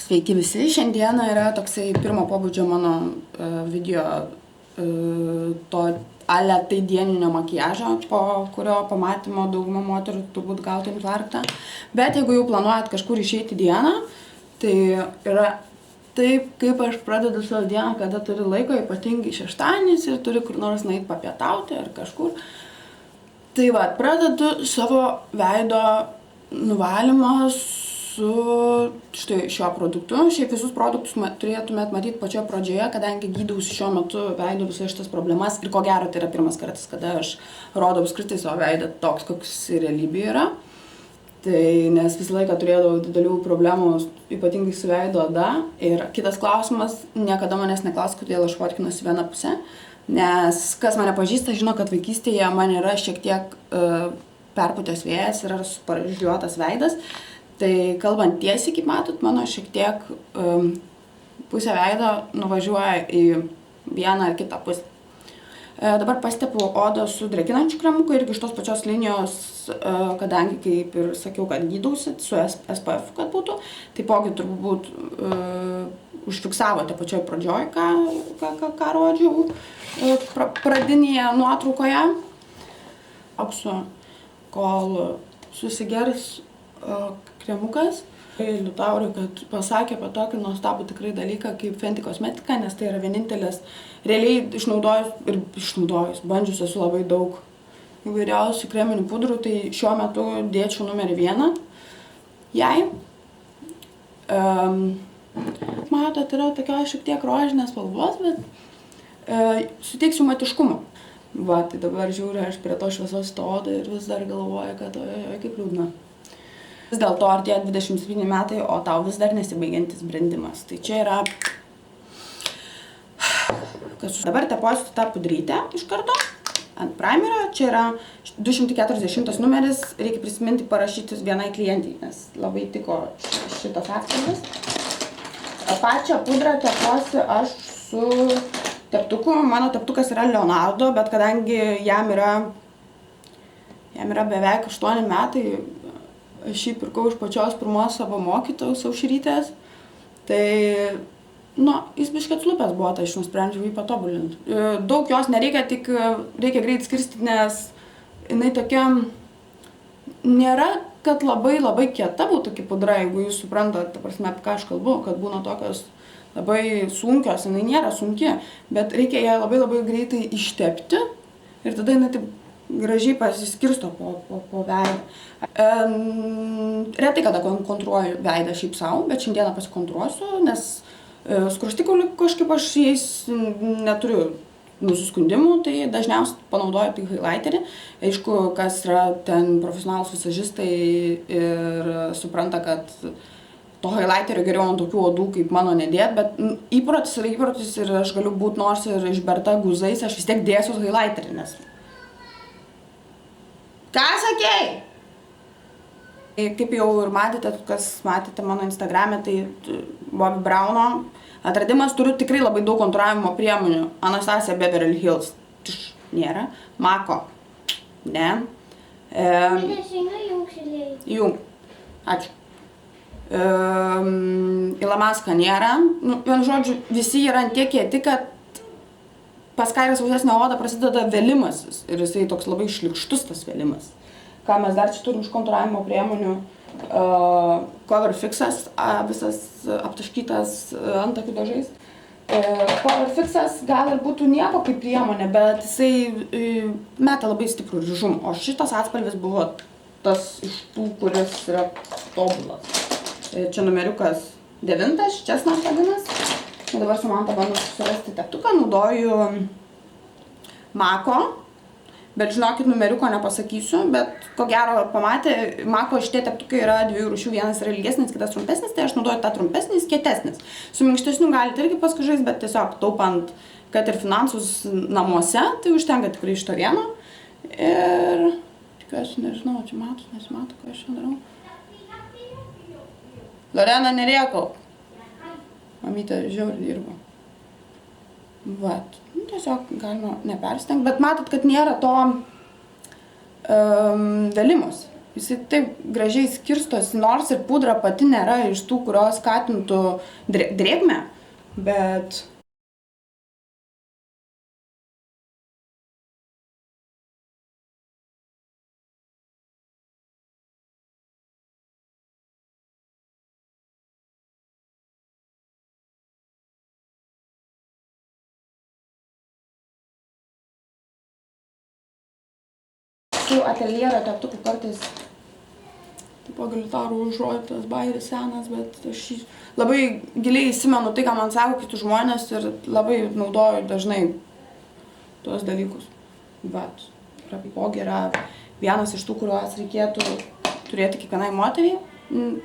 Sveiki visi, šiandieną yra toksai pirmo pobūdžio mano video to ale tai dieninio makiažo, po kurio pamatymo dauguma moterų turbūt gautų infarktą. Bet jeigu jau planuojat kažkur išeiti dieną, tai yra taip, kaip aš pradedu savo dieną, kada turi laiko, ypatingai šeštadienis ir turi kur nors nueiti papietauti ar kažkur. Tai va, pradedu savo veido nuvalymą su štai šiuo produktu. Šiaip visus produktus turėtumėt matyti pačioje pradžioje, kadangi gydausi šiuo metu veido visas šitas problemas ir ko gero tai yra pirmas kartas, kada aš rodau apskritai savo veidą toks, koks realybėje yra. Tai nes visą laiką turėdavau didelių problemų, ypatingai su veido oda. Ir kitas klausimas, niekada manęs neklaus, kodėl aš fotkinuosi vieną pusę. Nes kas mane pažįsta, žino, kad vaikystėje man yra šiek tiek perpūtęs vėjas ir suparalyžiuotas veidas. Tai kalbant tiesiai, kaip matot, mano šiek tiek pusė veido nuvažiuoja į vieną ar kitą pusę. Dabar pastepiu odą su drėkinančiu kremuku irgi iš tos pačios linijos, kadangi, kaip ir sakiau, kad gydausi su SPF, kad būtų. Taipogi turbūt užfiksavote pačioj pradžioj, ką rodžiau pradinėje nuotraukoje. Lauksiu, kol susigers kremukas. Liutaurui, kad pasakė apie tokį nuostabų tikrai dalyką kaip Fenty kosmetika, nes tai yra vienintelis, realiai išnaudojus, bandžius esu labai daug įvairiausių kreminių pudrų, tai šiuo metu dėčiau numerį 1 jai. Matot, yra tokia šiek tiek rožinės spalvos, bet suteiksiu matiškumo. Va, tai dabar žiūriu aš prie to šviesos to odą ir vis dar galvoju, kad kaip liūdna. Vis dėlto artėja 27 metai, o tau vis dar nesibaigiantis brendimas. Tai čia yra... Dabar teposiu tą pudrytę iš karto ant primerio. Čia yra 240 numeris. Reikia prisiminti parašyti vienai klientei, nes labai tiko šitas atspalvis. Pačią pudrą teposiu aš su teptuku. Mano teptukas yra Leonardo, bet kadangi jam yra beveik 8 metai, aš jį pirkau iš pačios pirmos savo mokytojos Aušrytės, tai, jis biškį atslupęs buvo, tai aš nusprendžiau jį patobulinti. Daug jos nereikia, tik reikia greit skirstyti, nes jinai tokia, nėra, kad labai kieta būtų kaip pudra, jeigu jūs suprantate, ta prasme, apie ką aš kalbu, kad būna tokios labai sunkios, jinai nėra sunki, bet reikia ją labai greitai ištepti ir tada jinai taip gražiai pasiskirsto po veidą. Retai kada kontruoju veidą šiaip savo, bet šiandieną pasikontruosiu, nes skruostikaulių kažkaip aš jais neturiu nusiskundimų, tai dažniausiai panaudoju tik highlighterį. Aišku, kas yra ten profesionalūs visažistai ir supranta, kad to highlighterio geriau ant tokių odų kaip mano nedėt, bet įprotis yra įprotis ir aš galiu būti nors ir išberta guzais, aš vis tiek dėsiu highlighterį, nes... Ką sakei? Kaip jau ir matėte, kas matėte mano Instagrame, tai Bobbi Brauno atradimas, turiu tikrai labai daug kontūravimo priemonių. Anastasia Beverly Hills nėra. Mako ne. Jung. Ačiū. Ilamaska nėra. Vienu žodžiu, visi yra ant tiek kieti, kad pas kairę sausesnę odą prasideda vėlimasis ir jisai toks labai šlikštus tas vėlimas. Ką mes dar čia turim iš kontūravimo priemonių, Cover Fixas, visas aptaškytas antakių dažais. Cover Fixas gal ir būtų nieko kaip priemonė, bet jisai meta labai stiprų ryžumą, o šitas atspalvis buvo tas iš tų, kuris yra tobulas. Čia numeriukas 9, Česnas vadinas. Dabar su Manta bandu surasti teptuką, naudoju Mako, bet žinokit, numeriuko nepasakysiu, bet ko gero pamatė, Mako šitie teptukai yra 2 rūšių, vienas yra ilgesnis, kitas trumpesnis, tai aš naudoju tą trumpesnis, kietesnis. Su minkštesniu galite irgi paskui žaisti, bet tiesiog taupant, kad ir finansus namuose, tai užtenka tikrai iš to vieno. Ir tikiuosi, nežinau, čia matos, nesimato, ką aš čia darau. Lorena, nerėkau. Mamytė žiauriai dirbo. Vat. Tiesiog galima nepersistengti, bet matot, kad nėra to vėlimos. Jisai taip gražiai skirstosi, nors ir pudra pati nėra iš tų, kurios skatintų drėgmę, bet... Tų ateljero teptukų kartais, tipo galiu užrodyti, tas bairis senas, bet aš labai giliai įsimenu tai, ką man sako kitus žmonės ir labai naudoju dažnai tuos dalykus. Bet taipogi yra vienas iš tų, kuriuos reikėtų turėti kiekvienai moteriai.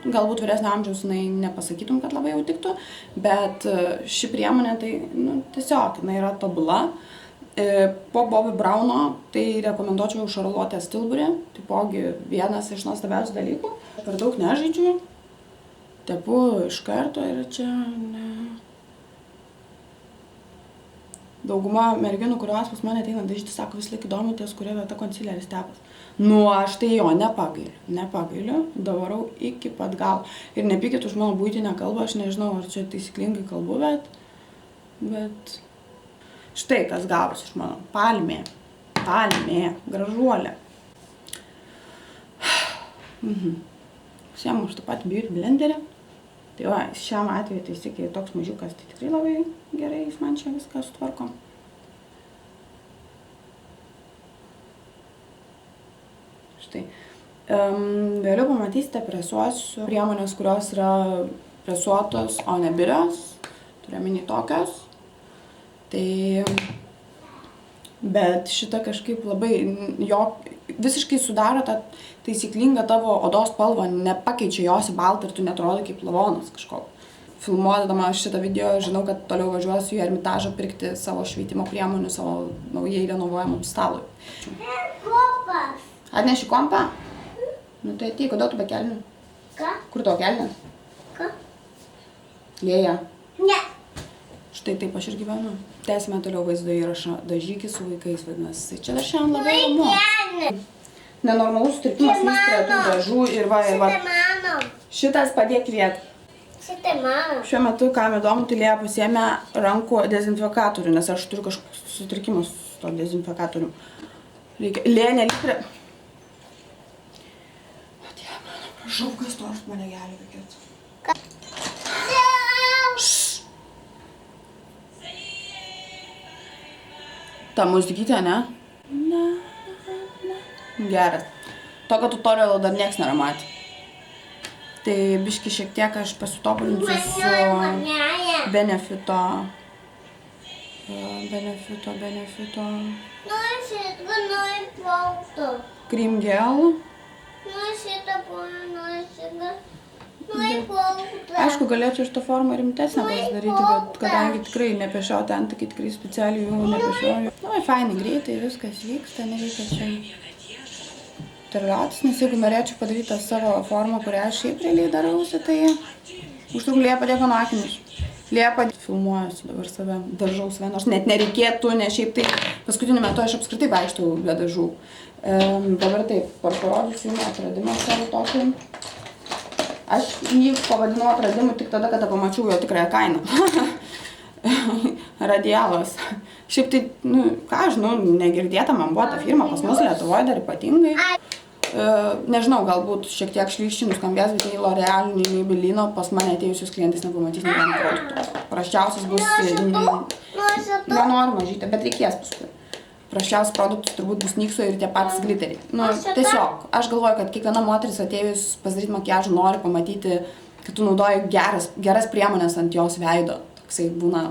Galbūt vyresnio amžiaus nepasakytum, kad labai jau tiktų, bet ši priemonė tai tiesiog yra tobula. Po Bobbi Brauno tai rekomenduočiau Charlotte's Tilbury, taipogi vienas iš nuostabiausių dalykų. Per daug nežaidžiu, tepu iš karto ir čia dauguma merginų, kurios pas mane ateina dažyti, sako vis laik įdomu ties, kuria vieta konsileris tepas. Aš tai jo nepagailiu, davarau iki pat galo. Ir nepykit už mano buitinę kalbą, aš nežinau, ar čia taisyklingai kalbu, bet... Štai kas gavus iš mano. Palmė, gražuolė. Siemu aš tą patį beauty blenderį. Tai va, šiam atveju tai sėkiai toks mažiukas, tai tikrai labai gerai, jis man čia viską sutvarko. Štai. Vėliau pamatysite presuosiu priemonės, kurios yra presuotos, o ne birios. Turiu tokios. Bet šita kažkaip labai, visiškai sudaro tą taisyklingą tavo odos spalvą, nepakeičia jos į baltą ir tu netrodo kaip lavonas kažkoks. Filmuodama šitą video, žinau, kad toliau važiuosiu į Ermitažą pirkti savo šveitimo priemonių, savo naujai renovuojamam stalui. Kompas. Atneši kompą? Tai ateik, kodėl tu be kelnių? Ką? Kur tavo kelnės? Ką? Lėja. Ne. Štai taip aš ir gyvenu. Tęsime toliau vaizdo įrašą Dažykis su vaikais, vadinasi. Čia dar šiandien labai įdomu. Nenormalus sutrikimas vis prie tų dažų ir va. Šitai mano. Šitas padėk vietą. Šitai mano. Šiuo metu, kam įdomu, tai Lėja pasiėmė rankų dezinfekatorių, nes aš turiu kažkokius sutrikimus su to dezinfekatorium. Lėja nelik prie... O Dieve mano, prašau, kas to aš mane gelbėkit. Ta muzikytė, ne? Geras. Tokio tutorialo dar nieks nėra matę. Tai biški šiek tiek aš pasitobulinsiu su Benefito. Cream Gel. Aišku, galėčiau iš to formą rimtesnę pasidaryti, bet kadangi tikrai nepešiau ten, tai tikrai specialiai jų nepešioju. Fainai, greitai viskas vyksta, nereikia čia terliuotis, nes jeigu norėčiau padaryti tą savo formą, kurią aš šiaip realiai darausi, tai užtruk Lėja padėk mano akinius. Lėja filmuojuosi dabar save, dažau save, nors net nereikėtų, nes šiaip tai paskutiniu metu aš apskritai vaikštau be dažų. Dabar taip, parodysiu jums atradimą savo tokį. Aš jį pavadinau atradimu tik tada, kada pamačiau jo tikrąją kainą. Radialas. Šiaip tai, ką aš, negirdėta man buvo ta firma, pas mus Lietuvoje dar ypatingai. Nežinau, galbūt šiek tiek šlykščiai nuskambės, bet nei L'Oreal, nei Maybellino pas mane atėjusius klientais nepamatys nei vieno produkto. Praščiausias bus, nenoriu mažyti, bet reikės paskui. Praščiausias produktus turbūt bus Nykso ir tie patys gliteriai. Tiesiog, aš galvoju, kad kiekviena moteris atėjus pasidaryti makiažą nori pamatyti, kad tu naudoji geras priemonės ant jos veido. Toksai būna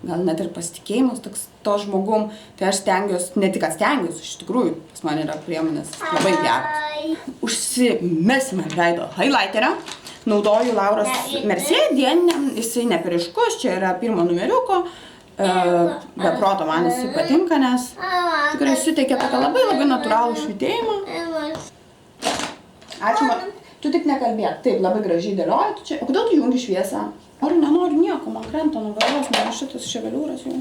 gal net ir pasitikėjimas to žmogum. Tai aš stengiuosi, ne tik kad stengiuosi, iš tikrųjų, pas man yra priemonės labai geros. Užsimesime ant veido highlighterio. Naudoju Lauros Mercier dieninę, jisai neperiškus, čia yra pirmo numeriuko. Be proto man jisai patinka, nes tikrai suteikia tokią labai natūralų švytėjimą. Ačiū, tu tik nekalbėk. Taip, labai gražiai dėlioji tu čia. O kodėl tu jungi šviesą? Nenoriu nieko, man krenta nuo galvos, man šitas ševeliūras jau.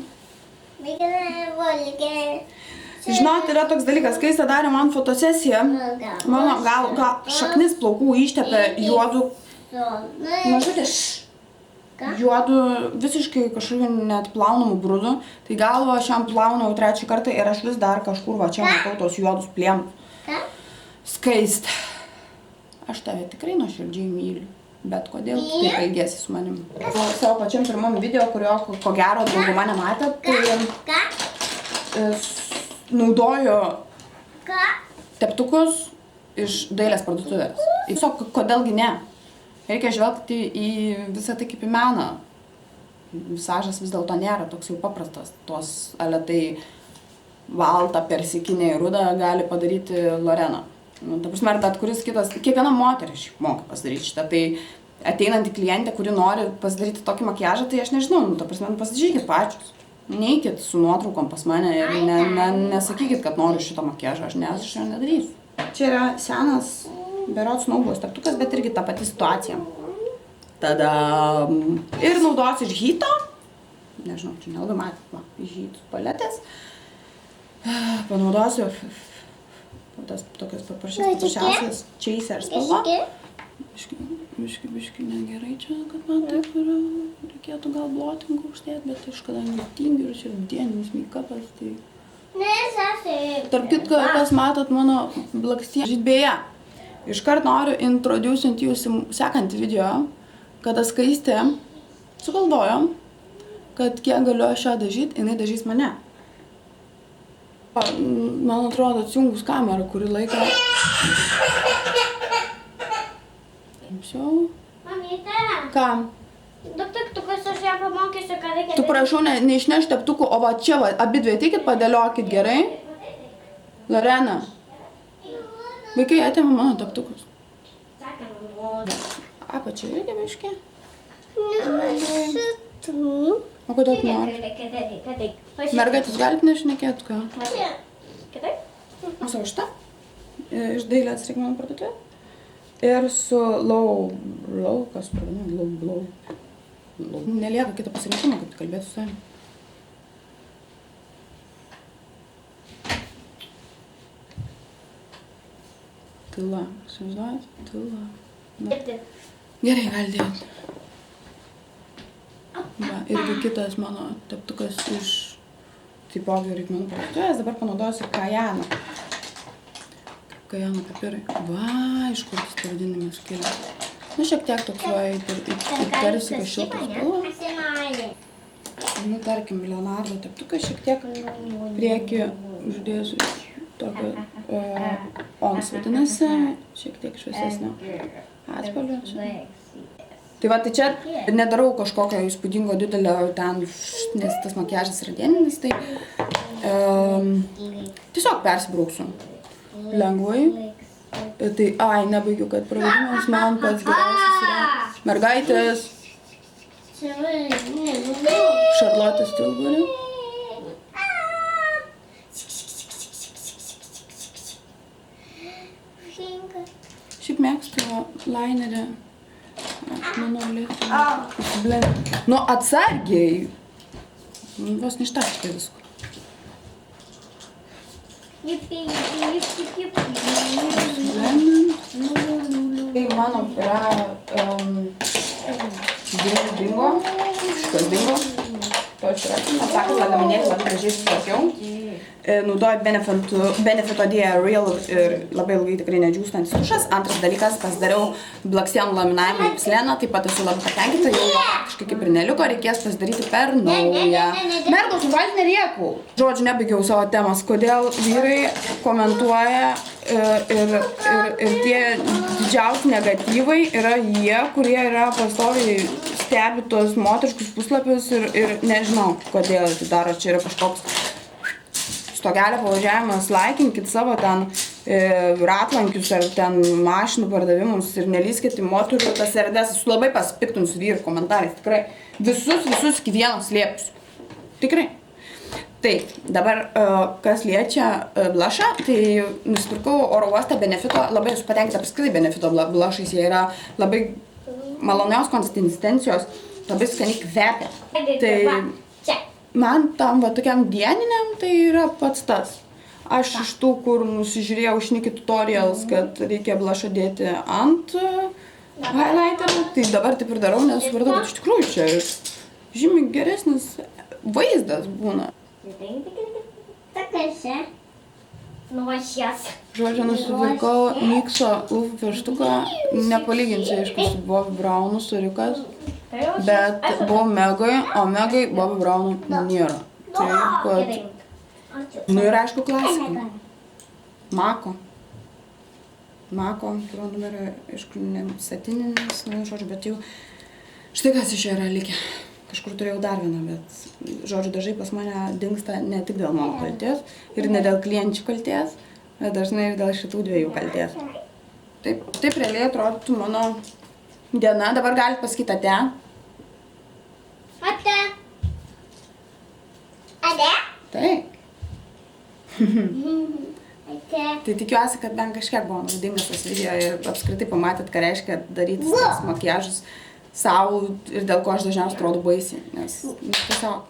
Žinot, yra toks dalykas, kai jis darė man fotosesiją, mano gal šaknis plaukų ištepė juodų, mažutės, juodų visiškai kažkokiu net plaunamų brudų, tai galvo aš jam plaunau trečią kartą ir aš vis dar kažkur va čia matau tos juodus plėmus. Skaist. Aš tave tikrai nuoširdžiai myliu, bet kodėl tu taip elgiesi su manim? Savo pačiam pirmam video, kurio ko gero dauguma nematė, tai naudoju teptukus iš dailės parduotuvės. Tiesiog, kodėlgi ne? Reikia žvelgti į visą tai kaip į meną. Visažas vis dėlto nėra toks jau paprastas. Tos aletai baltą, persikinę ir rudą gali padaryti Lorena. Nu, ta prasme, bet kuris kitas, kiekviena moteris šiaip moka pasidaryti šitą. Tai ateinanti klientė, kuri nori pasidaryti tokį makiažą, tai aš nežinau, nu, ta prasme, pasižiūrėkit pačius. Neikit su nuotraukom pas mane ir nesakykit, kad noriu šitą makiažą, aš jo nedarysiu. Čia yra senas berods naubos teptukas, bet irgi ta pati situacija. Tada ir naudos iš Hito. Nežinau, čia nelabai matėt, va, iš Hito paletės. Panaudosiu tas tokias paprasčiausias chaser spalva. Biški negerai čia, kad man taip yra. Reikėtų gal blotingų uždėti, bet aš kadangi tingiu ir čia dieninis make-upas, tai... Tarp kitko, kas matot mano blakstieną. Beje, iškart noriu introducinti jūsų sekantį video, kada Skaistė sugalvojom, kad kiek galiu aš ją dažyti, jinai dažys mane. Man atrodo, atsijungus kamerą, kurį laiką. Mamyte. Ką? Duok teptukus, aš ją pamokysiu, ką reikia. Tu prašau, neišneš teptukų, o va čia, va, abidvi ateikit, padėliokit gerai. Lorena. Vaikai, atėmė mano teptukus. Apačia irgi biškį. O kodėl tu nori? Mergaitės galit nešnekėti, ką? O savo šitą? Iš dailės reikmenų parduotuvė. Ir su kas pradėjome? Nelieka kito pasirinkimo, kaip kalbėti su savimi. Tyla. Įsivaizduojat? Tyla. Gerai, gali dėti. Va, irgi kitas mano teptukas iš taipogi reikmenų parduotuvės. Dabar panaudosiu Kajaną. Kajano pipirai. Va, iš kur tas pavadinimas kilia. Nu, šiek tiek toks va, tarsi šiltas spalva. Nu, tarkim, Leonardo teptukas šiek tiek priekį uždėsiu tokio ons vadinasi, šiek tiek šviesesnio atspalvio. Tai va, tai čia nedarau kažkokio įspūdingo didelio ten, nes tas makiažas yra dieninis, tai tiesiog persibrauksiu lengvai. Tai, nebaigiu, kad pravedimas man pats geriausias yra mergaitės Šarlotės Tilbury. Šiaip mėgstu linerį. Nu, atsargiai. Vos neištaškai visko. Tai mano yra dingo, šitas dingo, to yra, atsakant, lagaminėti labai gražiai sutvarkiau. Naudoju Benefito Dia Real ir labai ilgai tikrai nedžiūstantis tušas. Antras dalykas, pasidariau blakstienų laminavimą į pliną, taip pat esu labai patenkinta, jau jo praktiškai kaip ir neliko, reikės pasidaryti per naują. Mergos, nuvalti nerėkau. Žodžiu, nebaigiau savo temos, kodėl vyrai komentuoja ir tie didžiausi negatyvai yra jie, kurie yra pastoviai stebi tos moteriškus puslapius ir nežinau, kodėl tai daro, čia yra kažkoks stogelio pavažiavimas, laikinkit savo ten ratlankius ar ten mašinų pardavimus ir nelyskit į moterų tas erdves. Esu labai pasipiktinusi vyrų komentarais, tikrai. Visus iki vieno slėpsiu. Tikrai. Taip, dabar kas liečia blushą, tai nusipirkau oro uostą Benefito, labai esu patenkinta apskritai Benefito blushais, jie yra labai malonios konsistencijos, labai skaniai kvepia. Tai man tam va tokiam dieniniam tai yra pats tas. Aš iš tų, kur nusižiūrėjau Šniki tutorials, kad reikia blushą dėti ant highlighterio, tai dabar taip ir darau, nes supratau, kad iš tikrųjų čia žymiai geresnis vaizdas būna. Nu, aš jas. Žodžiu, nusipirkau Nikso lūpų pieštuką, nepalyginsiu, aišku, su Bobbi Braunu surikas, bet buvau Megai, o Megai Bobbi Braunų nėra. Tai, kad... Nu ir aišku, klasikai. Mako, kurio numerio, aišku, ne satininis, nu, žodžiu, bet jau... Štai kas iš jo yra likę. Kažkur turėjau dar vieną, bet, žodžiu, dažai pas mane dingsta ne tik dėl mano kaltės ir ne dėl klienčių kaltės, bet dažnai ir dėl šitų dviejų kaltės. Taip realiai atrodytų mano diena. Dabar galite pasakyti ate. Ate. Ate? Taip. Ate. Tai tikiuosi, kad bent kažkiek buvo naudingas tas video ir apskritai pamatėt, ką reiškia daryti tas makiažus savo ir dėl ko aš dažniausiai atrodo baisiai, nes tiesiog